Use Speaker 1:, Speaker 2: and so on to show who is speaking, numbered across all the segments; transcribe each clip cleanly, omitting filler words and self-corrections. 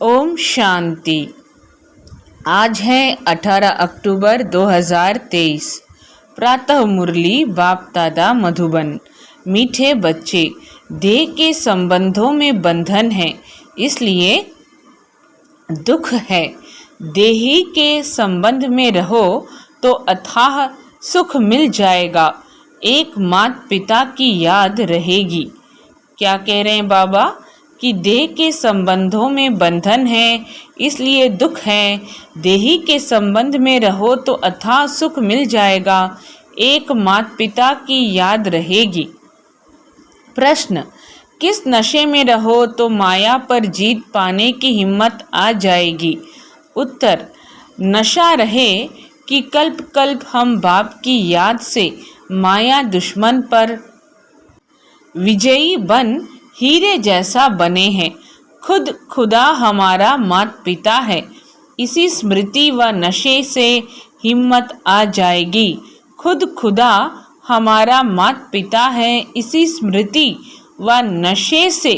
Speaker 1: ओम शांति। आज है 18 अक्टूबर 2023। प्रातः मुरली बाप दादा मधुबन। मीठे बच्चे, देह के संबंधों में बंधन है, इसलिए दुख है। देही के संबंध में रहो तो अथाह सुख मिल जाएगा। एक माता पिता की याद रहेगी। क्या कह रहे हैं बाबा कि देह के संबंधों में बंधन है, इसलिए दुख है। देही के संबंध में रहो तो अथाह सुख मिल जाएगा। एक माता पिता की याद रहेगी। प्रश्न, किस नशे में रहो तो माया पर जीत पाने की हिम्मत आ जाएगी? उत्तर, नशा रहे कि कल्प कल्प हम बाप की याद से माया दुश्मन पर विजयी बन हीरे जैसा बने हैं। खुद खुदा हमारा माता पिता है, इसी स्मृति व नशे से हिम्मत आ जाएगी। खुद खुदा हमारा माता पिता है, इसी स्मृति व नशे से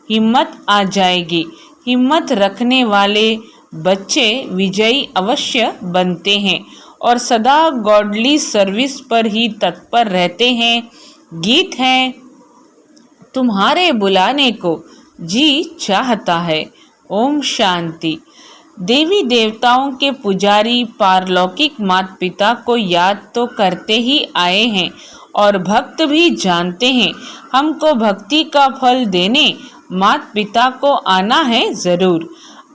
Speaker 1: हिम्मत आ जाएगी। हिम्मत रखने वाले बच्चे विजयी अवश्य बनते हैं और सदा गॉडली सर्विस पर ही तत्पर रहते हैं। गीत है, तुम्हारे बुलाने को जी चाहता है। ओम शांति। देवी देवताओं के पुजारी पारलौकिक माता पिता को याद तो करते ही आए हैं और भक्त भी जानते हैं हमको भक्ति का फल देने माता पिता को आना है जरूर।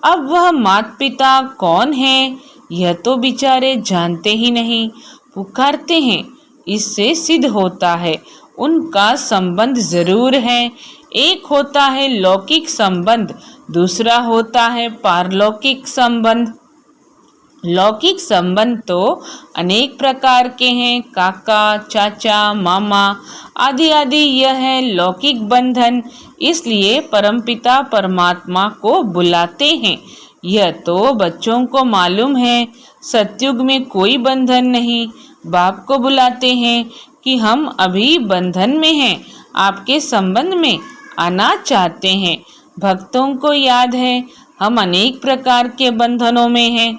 Speaker 1: अब वह माता पिता कौन है यह तो बेचारे जानते ही नहीं। पुकारते हैं, इससे सिद्ध होता है उनका संबंध जरूर है। एक होता है लौकिक संबंध, दूसरा होता है पारलौकिक संबंध। लौकिक संबंध तो अनेक प्रकार के हैं, काका, चाचा, मामा आदि आदि। यह है लौकिक बंधन, इसलिए परमपिता परमात्मा को बुलाते हैं। यह तो बच्चों को मालूम है। सतयुग में कोई बंधन नहीं। बाप को बुलाते हैं कि हम अभी बंधन में हैं, आपके संबंध में आना चाहते हैं। भक्तों को याद है हम अनेक प्रकार के बंधनों में हैं।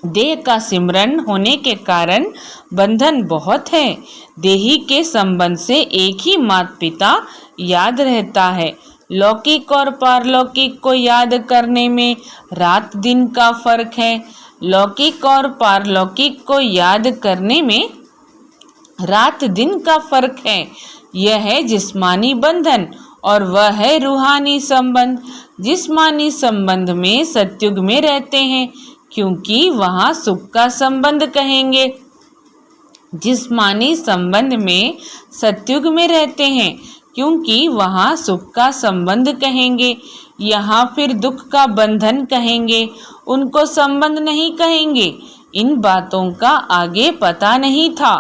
Speaker 1: देह का सिमरन होने के कारण बंधन बहुत है। देही के संबंध से एक ही माता पिता याद रहता है। लौकिक और पारलौकिक को याद करने में रात दिन का फर्क है। लौकिक और पारलौकिक को याद करने में रात दिन का फर्क है। यह है जिस्मानी बंधन और वह है रूहानी संबंध। जिस्मानी संबंध में सतयुग में रहते हैं क्योंकि वहाँ सुख का संबंध कहेंगे। जिस्मानी संबंध में सतयुग में रहते हैं क्योंकि वहाँ सुख का संबंध कहेंगे। यहाँ फिर दुख का बंधन कहेंगे, उनको संबंध नहीं कहेंगे। इन बातों का आगे पता नहीं था,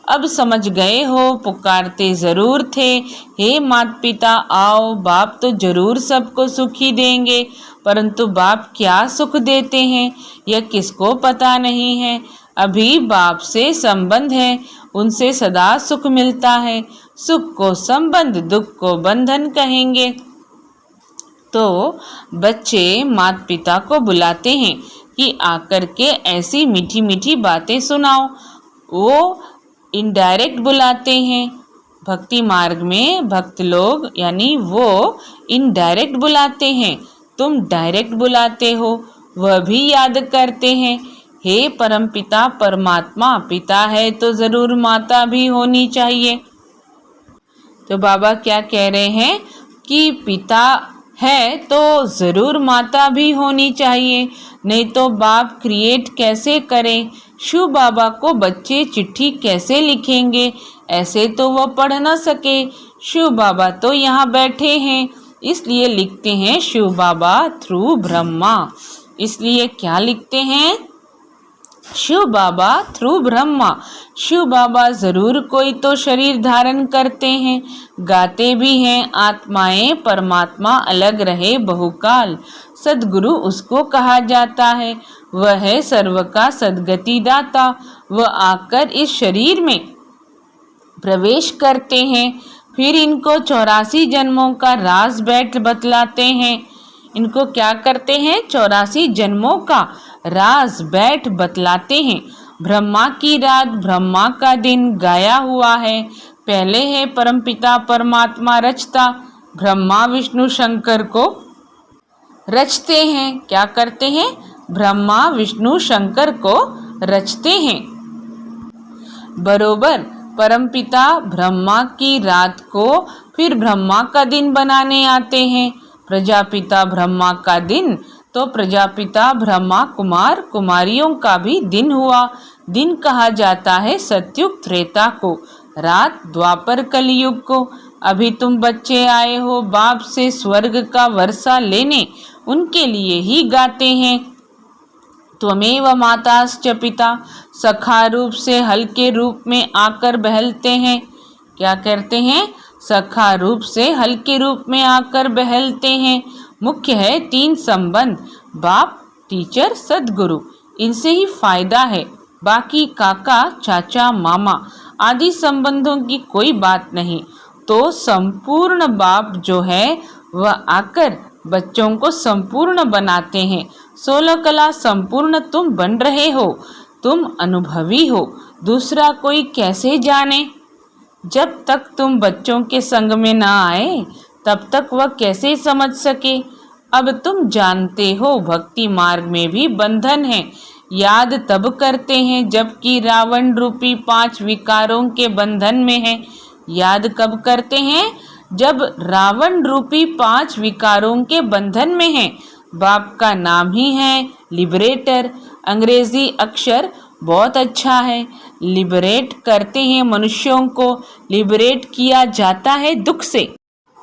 Speaker 1: अब समझ गए हो। पुकारते जरूर थे, हे माता पिता आओ, बाप तो जरूर सबको सुख ही देंगे, परंतु बाप क्या सुख देते हैं यह किसको पता नहीं है। अभी बाप से संबंध है, उनसे सदा सुख मिलता है। सुख को संबंध, दुख को बंधन कहेंगे। तो बच्चे माता पिता को बुलाते हैं कि आकर के ऐसी मीठी मीठी बातें सुनाओ। वो इनडायरेक्ट बुलाते हैं। भक्ति मार्ग में भक्त लोग यानी वो इनडायरेक्ट बुलाते हैं, तुम डायरेक्ट बुलाते हो। वह भी याद करते हैं, हे परमपिता परमात्मा, पिता है तो जरूर माता भी होनी चाहिए। तो बाबा क्या कह रहे हैं कि पिता है तो ज़रूर माता भी होनी चाहिए, नहीं तो बाप क्रिएट कैसे करें। शिव बाबा को बच्चे चिट्ठी कैसे लिखेंगे, ऐसे तो वह पढ़ ना सके। शिव बाबा तो यहाँ बैठे हैं, इसलिए लिखते हैं शिव बाबा थ्रू ब्रह्मा। इसलिए क्या लिखते हैं, शिव बाबा थ्रू ब्रह्मा। शिव बाबा जरूर कोई तो शरीर धारण करते हैं, गाते भी हैं, आत्माएं परमात्मा अलग रहे बहुकाल। सदगुरु उसको कहा जाता है, वह है सर्व का सदगति दाता। वह आकर इस शरीर में प्रवेश करते हैं, फिर इनको 84 जन्मों का राज बैठ बतलाते हैं। इनको क्या करते हैं? 84 जन्मों का राज बैठ बतलाते हैं। ब्रह्मा की रात ब्रह्मा का दिन गाया हुआ है। पहले है परमपिता परमात्मा रचता, ब्रह्मा विष्णु शंकर को रचते हैं। क्या करते हैं? ब्रह्मा विष्णु शंकर को रचते हैं। बरोबर परमपिता ब्रह्मा की रात को फिर ब्रह्मा का दिन बनाने आते हैं। प्रजापिता ब्रह्मा का दिन तो प्रजापिता ब्रह्मा कुमार कुमारियों का भी दिन हुआ। दिन कहा जाता है सतयुग त्रेता को, रात द्वापर कलयुग को। अभी तुम बच्चे आए हो बाप से स्वर्ग का वर्षा लेने, उनके लिए ही गाते हैं। त्वमेव माताश्च पिता, सखा रूप से हल्के रूप में आकर बहलते हैं। क्या करते हैं? सखा रूप से हल्के रूप में आकर बहलते हैं। मुख्य है 3 संबंध, बाप टीचर सदगुरु, इनसे ही फायदा है। बाकी काका चाचा मामा आदि संबंधों की कोई बात नहीं। तो संपूर्ण बाप जो है वह आकर बच्चों को संपूर्ण बनाते हैं। 16 कला संपूर्ण तुम बन रहे हो, तुम अनुभवी हो, दूसरा कोई कैसे जाने? जब तक तुम बच्चों के संग में ना आए तब तक वह कैसे समझ सके? अब तुम जानते हो भक्ति मार्ग में भी बंधन है। याद तब करते हैं जबकि रावण रूपी 5 विकारों के बंधन में है। याद कब करते हैं? जब रावण रूपी 5 विकारों के बंधन में है। बाप का नाम ही है लिबरेटर। अंग्रेजी अक्षर बहुत अच्छा है। लिबरेट करते हैं मनुष्यों को, लिबरेट किया जाता है दुख से।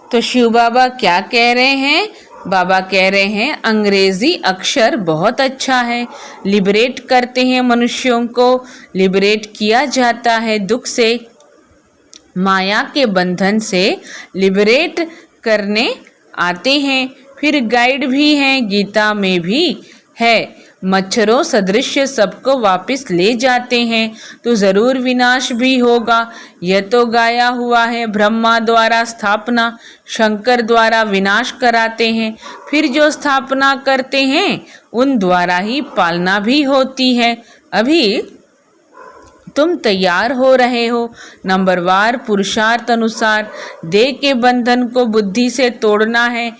Speaker 1: तो शिव बाबा क्या कह रहे हैं? बाबा कह रहे हैं अंग्रेजी अक्षर बहुत अच्छा है, लिबरेट करते हैं मनुष्यों को, लिबरेट किया जाता है दुख से। माया के बंधन से लिबरेट करने आते हैं। फिर गाइड भी हैं, गीता में भी है, मच्छरों सदृश सबको वापस ले जाते हैं तो जरूर विनाश भी होगा। यह तो गाया हुआ है। ब्रह्मा द्वारा स्थापना, शंकर द्वारा विनाश कराते हैं। फिर जो स्थापना करते हैं उन द्वारा ही पालना भी होती है। अभी तुम तैयार हो रहे हो। नंबरवार पुरुषार्थ अनुसार देह के बंधन को बुद्धि से तोड़ना है।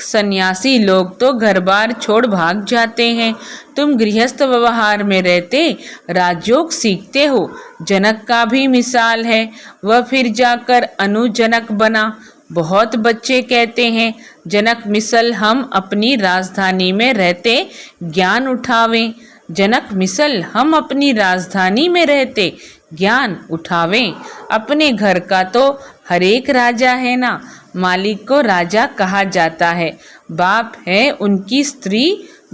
Speaker 1: सन्यासी लोग तो घर बार छोड़ भाग जाते हैं। तुम गृहस्थ व्यवहार में रहते राजयोग सीखते हो। जनक का भी मिसाल है, वह फिर जाकर अनुजनक बना। बहुत बच्चे कहते हैं जनक मिसल हम अपनी राजधानी में रहते ज्ञान उठावें। जनक मिसल हम अपनी राजधानी में रहते ज्ञान उठावें। अपने घर का तो हर एक राजा है ना, मालिक को राजा कहा जाता है। बाप है, उनकी स्त्री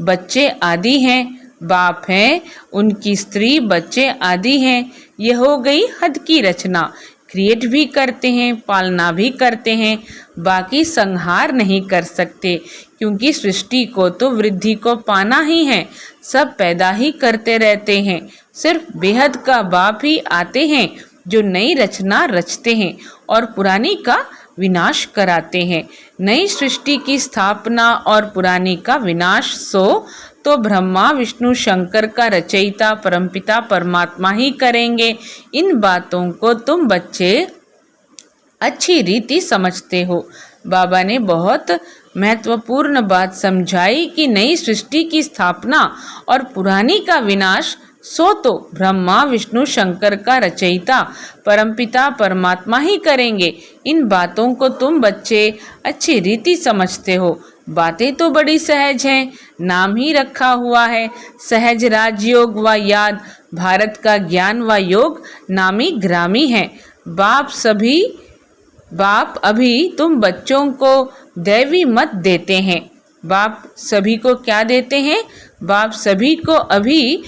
Speaker 1: बच्चे आदि हैं। बाप है, उनकी स्त्री बच्चे आदि हैं। यह हो गई हद की रचना। क्रिएट भी करते हैं, पालना भी करते हैं, बाकी संहार नहीं कर सकते, क्योंकि सृष्टि को तो वृद्धि को पाना ही है। सब पैदा ही करते रहते हैं। सिर्फ बेहद का बाप ही आते हैं जो नई रचना रचते हैं और पुरानी का विनाश कराते हैं। नई सृष्टि की स्थापना और पुरानी का विनाश सो तो ब्रह्मा विष्णु शंकर का रचयिता परमपिता परमात्मा ही करेंगे। इन बातों को तुम बच्चे अच्छी रीति समझते हो। बाबा ने बहुत महत्वपूर्ण बात समझाई कि नई सृष्टि की स्थापना और पुरानी का विनाश सो तो ब्रह्मा विष्णु शंकर का रचयिता परमपिता परमात्मा ही करेंगे। इन बातों को तुम बच्चे अच्छी रीति समझते हो। बातें तो बड़ी सहज हैं, नाम ही रखा हुआ है सहज राजयोग व याद। भारत का ज्ञान व योग नामी ग्रामी है। बाप अभी तुम बच्चों को दैवी मत देते हैं। बाप सभी को क्या देते हैं? बाप सभी को अभी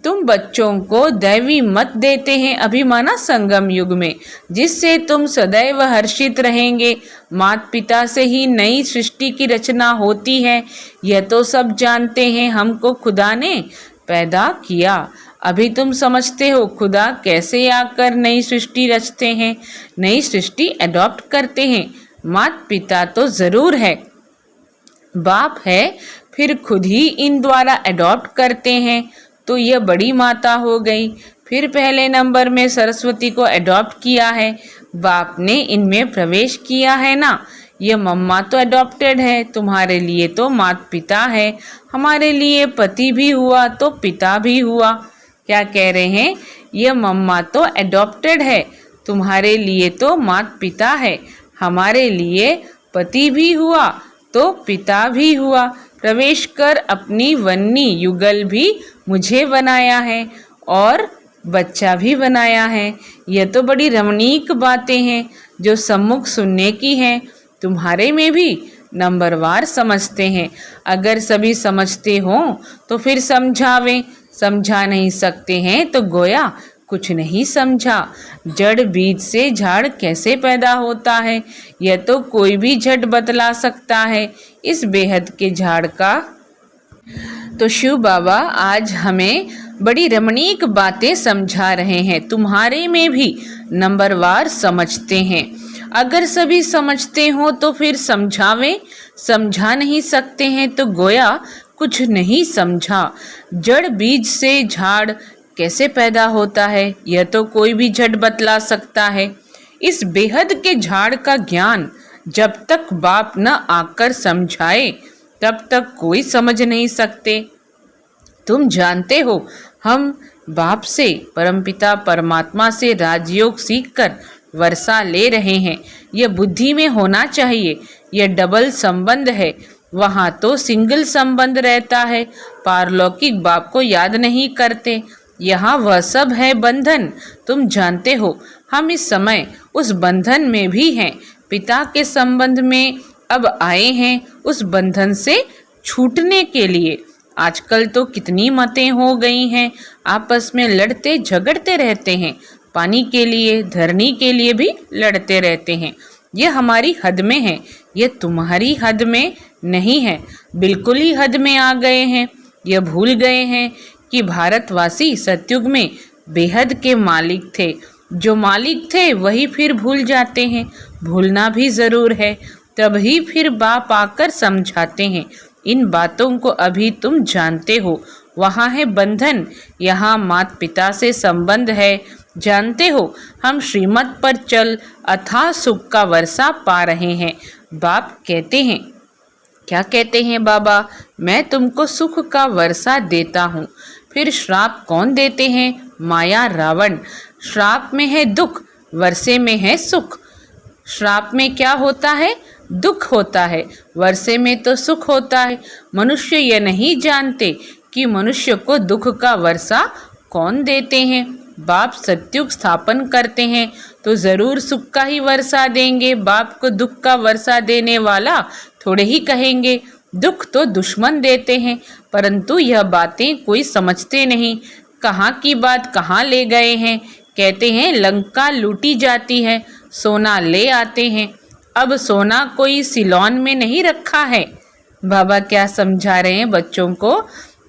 Speaker 1: तुम बच्चों को दैवी मत देते हैं, अभी माना संगम युग में, जिससे तुम सदैव हर्षित रहेंगे। माता पिता से ही नई सृष्टि की रचना होती है, यह तो सब जानते हैं। हमको खुदा ने पैदा किया। अभी तुम समझते हो खुदा कैसे आकर नई सृष्टि रचते हैं, नई सृष्टि एडॉप्ट करते हैं। माता पिता तो जरूर है, बाप है फिर खुद ही इन द्वारा अडॉप्ट करते हैं तो यह बड़ी माता हो गई। फिर पहले नंबर में सरस्वती को अडॉप्ट किया है, बाप ने इनमें प्रवेश किया है ना। ये मम्मा तो अडॉप्टेड है, तुम्हारे लिए तो माता पिता है, हमारे लिए पति भी हुआ तो पिता भी हुआ। क्या कह रहे हैं? ये मम्मा तो अडॉप्टेड है, तुम्हारे लिए तो माता पिता है, हमारे लिए पति भी हुआ तो पिता भी हुआ। प्रवेश कर अपनी वन्नी युगल भी मुझे बनाया है और बच्चा भी बनाया है। यह तो बड़ी रमणीक बातें हैं जो सम्मुख सुनने की हैं। तुम्हारे में भी नंबरवार समझते हैं। अगर सभी समझते हों तो फिर समझावें, समझा नहीं सकते हैं तो गोया कुछ नहीं समझा। जड़ बीज से झाड़ कैसे पैदा होता है यह तो कोई भी झट बतला सकता है। इस बेहद के झाड़ का तो शिव बाबा आज हमें बड़ी रमणीक बातें समझा रहे हैं। तुम्हारे में भी नंबरवार समझते हैं। अगर सभी समझते हो तो फिर समझावें, समझा नहीं सकते हैं तो गोया कुछ नहीं समझा। जड़ बीज से झाड़ कैसे पैदा होता है यह तो कोई भी झट बतला सकता है। इस बेहद के झाड़ का ज्ञान जब तक बाप न आकर समझाए तब तक कोई समझ नहीं सकते। तुम जानते हो हम बाप से, परमपिता परमात्मा से राजयोग सीखकर वर्षा ले रहे हैं। यह बुद्धि में होना चाहिए। यह डबल संबंध है, वहाँ तो सिंगल संबंध रहता है। पारलौकिक बाप को याद नहीं करते, यहाँ वह सब है बंधन। तुम जानते हो हम इस समय उस बंधन में भी हैं। पिता के संबंध में अब आए हैं उस बंधन से छूटने के लिए। आजकल तो कितनी मतें हो गई हैं, आपस में लड़ते झगड़ते रहते हैं। पानी के लिए, धरनी के लिए भी लड़ते रहते हैं। यह हमारी हद में है, यह तुम्हारी हद में नहीं है। बिल्कुल ही हद में आ गए हैं। यह भूल गए हैं कि भारतवासी सतयुग में बेहद के मालिक थे। जो मालिक थे वही फिर भूल जाते हैं। भूलना भी ज़रूर है, तभी फिर बाप आकर समझाते हैं। इन बातों को अभी तुम जानते हो। वहाँ है बंधन, यहाँ माता पिता से संबंध है। जानते हो हम श्रीमत पर चल अथाह सुख का वर्षा पा रहे हैं। बाप कहते हैं, क्या कहते हैं बाबा? मैं तुमको सुख का वर्षा देता हूँ। फिर श्राप कौन देते हैं? माया रावण। श्राप में है दुख, वर्षे में है सुख। श्राप में क्या होता है? दुख होता है। वर्षे में तो सुख होता है। मनुष्य ये नहीं जानते कि मनुष्य को दुख का वर्षा कौन देते हैं। बाप सत्युग स्थापन करते हैं तो ज़रूर सुख का ही वर्षा देंगे। बाप को दुख का वर्षा देने वाला थोड़े ही कहेंगे। दुख तो दुश्मन देते हैं, परंतु यह बातें कोई समझते नहीं। कहाँ की बात कहाँ ले गए हैं। कहते हैं लंका लूटी जाती है, सोना ले आते हैं। अब सोना कोई सिलोन में नहीं रखा है। बाबा क्या समझा रहे हैं बच्चों को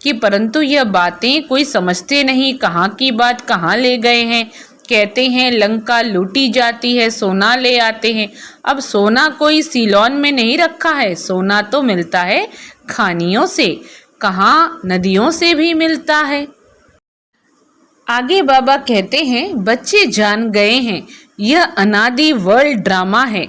Speaker 1: कि परंतु यह बातें कोई समझते नहीं। कहाँ की बात कहाँ ले गए हैं। कहते हैं लंका लूटी जाती है, सोना ले आते हैं। अब सोना कोई सिलोन में नहीं रखा है। सोना तो मिलता है खानियों से, कहाँ नदियों से भी मिलता है। आगे बाबा कहते हैं बच्चे जान गए हैं यह अनादि वर्ल्ड ड्रामा है।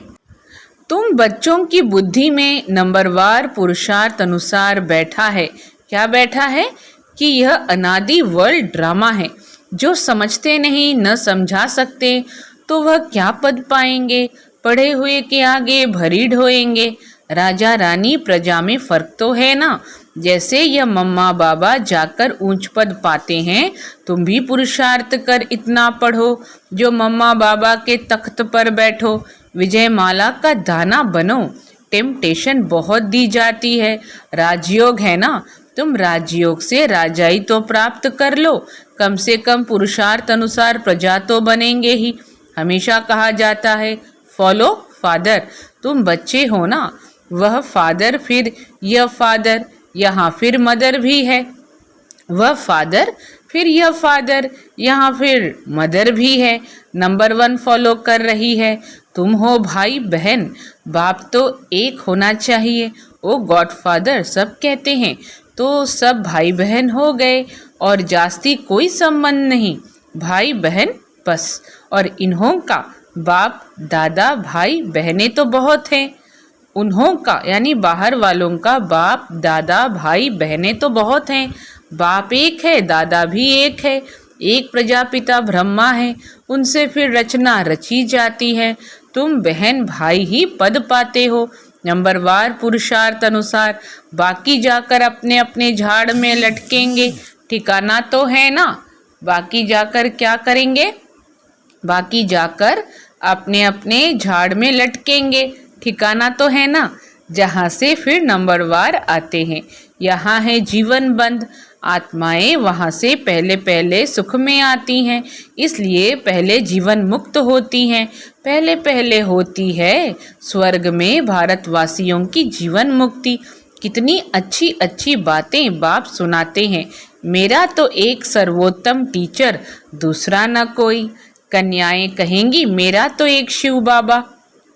Speaker 1: तुम बच्चों की बुद्धि में नंबरवार पुरुषार्थ अनुसार बैठा है। क्या बैठा है? कि यह अनादि वर्ल्ड ड्रामा है। जो समझते नहीं, न समझा सकते तो वह क्या पद पाएंगे। पढ़े हुए के आगे भरीड़ होएंगे। राजा रानी प्रजा में फर्क तो है ना। जैसे यह मम्मा बाबा जाकर ऊंच पद पाते हैं, तुम भी पुरुषार्थ कर इतना पढ़ो जो मम्मा बाबा के तख्त पर बैठो। विजयमाला का दाना बनो। टेम्पटेशन बहुत दी जाती है। राजयोग है ना, तुम राजयोग से राजाई तो प्राप्त कर लो। कम से कम पुरुषार्थ अनुसार प्रजा तो बनेंगे ही। हमेशा कहा जाता है फॉलो फादर। तुम बच्चे हो ना, वह फादर फिर यह फादर, यहाँ फिर मदर भी है। वह फादर फिर यह फादर, यहाँ फिर मदर भी है। नंबर 1 फॉलो कर रही है। तुम हो भाई बहन। बाप तो एक होना चाहिए ओ गॉडफादर सब कहते हैं तो सब भाई बहन हो गए और जास्ती कोई संबंध नहीं, भाई बहन बस। और इन्हों का बाप दादा भाई बहनें तो बहुत हैं। उन्हों का यानी बाहर वालों का बाप दादा भाई बहनें तो बहुत हैं। बाप एक है, दादा भी एक है, एक प्रजापिता ब्रह्मा है, उनसे फिर रचना रची जाती है। तुम बहन भाई ही पद पाते हो नंबरवार पुरुषार्थ अनुसार, बाकी जाकर अपने अपने झाड़ में लटकेंगे। ठिकाना तो है ना, बाकी जाकर क्या करेंगे? बाकी जाकर अपने अपने झाड़ में लटकेंगे। ठिकाना तो है ना, जहाँ से फिर नंबरवार आते हैं। यहाँ है जीवन बंध, आत्माएं वहाँ से पहले पहले सुख में आती हैं, इसलिए पहले जीवन मुक्त होती हैं। पहले पहले होती है स्वर्ग में भारतवासियों की जीवन मुक्ति। कितनी अच्छी अच्छी बातें बाप सुनाते हैं। मेरा तो एक सर्वोत्तम टीचर, दूसरा न कोई। कन्याएं कहेंगी मेरा तो एक शिव बाबा।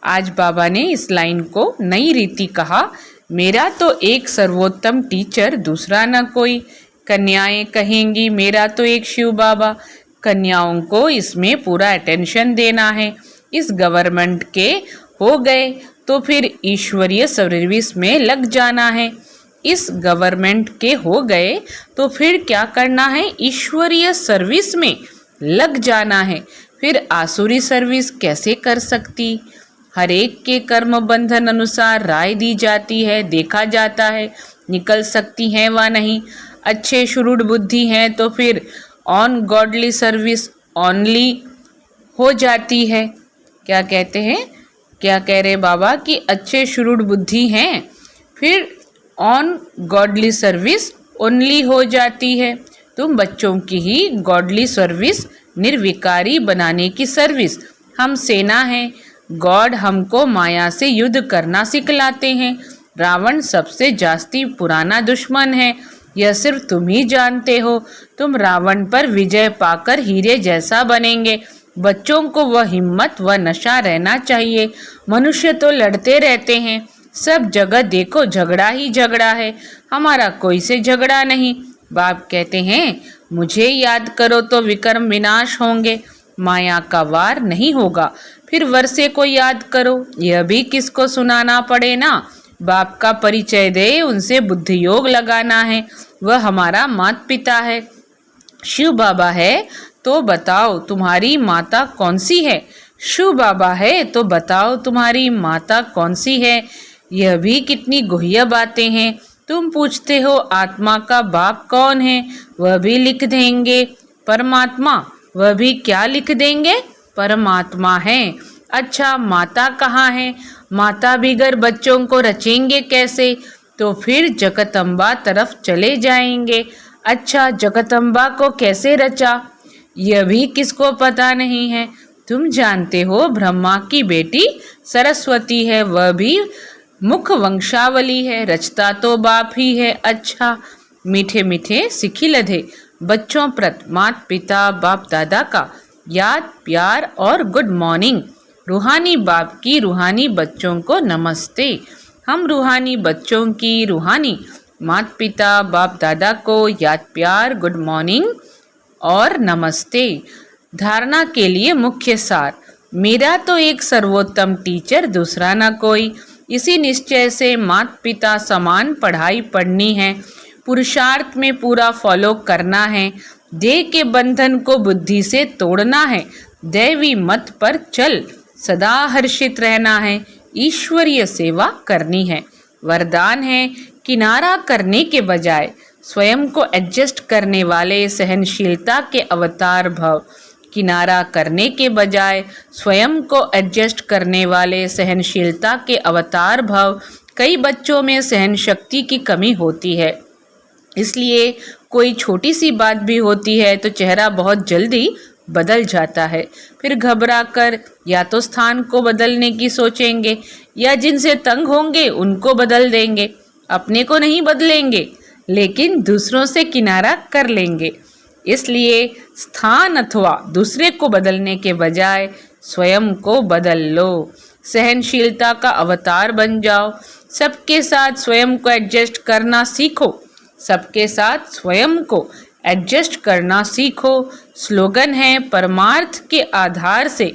Speaker 1: आज बाबा ने इस लाइन को नई रीति कहा, मेरा तो एक सर्वोत्तम टीचर, दूसरा न कोई। कन्याएं कहेंगी मेरा तो एक शिव बाबा। कन्याओं को इसमें पूरा अटेंशन देना है। इस गवर्नमेंट के हो गए तो फिर ईश्वरीय सर्विस में लग जाना है। इस गवर्नमेंट के हो गए तो फिर क्या करना है? ईश्वरीय सर्विस में लग जाना है। फिर आसुरी सर्विस कैसे कर सकती? हर एक के कर्म बंधन अनुसार राय दी जाती है, देखा जाता है निकल सकती हैं व नहीं। अच्छे शुरूढ़ बुद्धि हैं तो फिर ऑन गॉडली सर्विस ओनली हो जाती है। क्या कहते हैं? क्या कह रहे बाबा कि अच्छे शुरूढ़ बुद्धि हैं फिर ऑन गॉडली सर्विस ओनली हो जाती है। तुम बच्चों की ही गॉडली सर्विस, निर्विकारी बनाने की सर्विस। हम सेना हैं, गॉड हमको माया से युद्ध करना सिखलाते हैं। रावण सबसे जास्ती पुराना दुश्मन है, यह सिर्फ तुम ही जानते हो। तुम रावण पर विजय पाकर हीरे जैसा बनेंगे। बच्चों को वह हिम्मत व नशा रहना चाहिए। मनुष्य तो लड़ते रहते हैं, सब जगह देखो झगड़ा ही झगड़ा है, हमारा कोई से झगड़ा नहीं। बाप कहते हैं मुझे याद करो तो विक्रम विनाश होंगे, माया का वार नहीं होगा। फिर वर्षे को याद करो, यह भी किसको सुनाना पड़े ना। बाप का परिचय दे, उनसे बुद्धि योग लगाना है। वह हमारा माता पिता है। शिव बाबा है तो बताओ तुम्हारी माता कौन सी है? शिव बाबा है तो बताओ तुम्हारी माता कौन सी है? यह भी कितनी गुह्य बातें हैं। तुम पूछते हो आत्मा का बाप कौन है? वह भी लिख देंगे परमात्मा। वह भी क्या लिख देंगे? परमात्मा है। अच्छा माता कहाँ है? माता बिगर बच्चों को रचेंगे कैसे? तो फिर जगदम्बा तरफ चले जाएंगे। अच्छा जगदम्बा को कैसे रचा? यह भी किसको पता नहीं है। तुम जानते हो ब्रह्मा की बेटी सरस्वती है, वह भी मुख वंशावली है, रचता तो बाप ही है। अच्छा मीठे मीठे सिखी लधे बच्चों प्रति माता पिता बाप दादा का याद प्यार और गुड मॉर्निंग। रूहानी बाप की रूहानी बच्चों को नमस्ते। हम रूहानी बच्चों की रूहानी माता पिता बाप दादा को याद प्यार गुड मॉर्निंग और नमस्ते। धारणा के लिए मुख्य सार, मेरा तो एक सर्वोत्तम टीचर, दूसरा ना कोई। इसी निश्चय से माता पिता समान पढ़ाई पढ़नी है, पुरुषार्थ में पूरा फॉलो करना है। देह के बंधन को बुद्धि से तोड़ना है, दैवी मत पर चल सदा हर्षित रहना है, ईश्वरीय सेवा करनी है। वरदान है किनारा करने के बजाय स्वयं को एडजस्ट करने वाले सहनशीलता के अवतार भव। किनारा करने के बजाय स्वयं को एडजस्ट करने वाले सहनशीलता के अवतार भव। कई बच्चों में सहन शक्ति की कमी होती है, इसलिए कोई छोटी सी बात भी होती है तो चेहरा बहुत जल्दी बदल जाता है। फिर घबरा कर या तो स्थान को बदलने की सोचेंगे या जिनसे तंग होंगे उनको बदल देंगे। अपने को नहीं बदलेंगे लेकिन दूसरों से किनारा कर लेंगे। इसलिए स्थान अथवा दूसरे को बदलने के बजाय स्वयं को बदल लो। सहनशीलता का अवतार बन जाओ। सबके साथ स्वयं को एडजस्ट करना सीखो। सबके साथ स्वयं को एडजस्ट करना सीखो। स्लोगन है परमार्थ के आधार से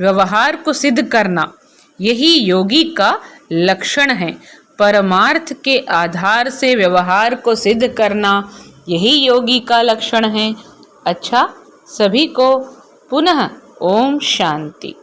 Speaker 1: व्यवहार को सिद्ध करना, यही योगी का लक्षण है। परमार्थ के आधार से व्यवहार को सिद्ध करना, यही योगी का लक्षण है। अच्छा, सभी को पुनः ओम शांति।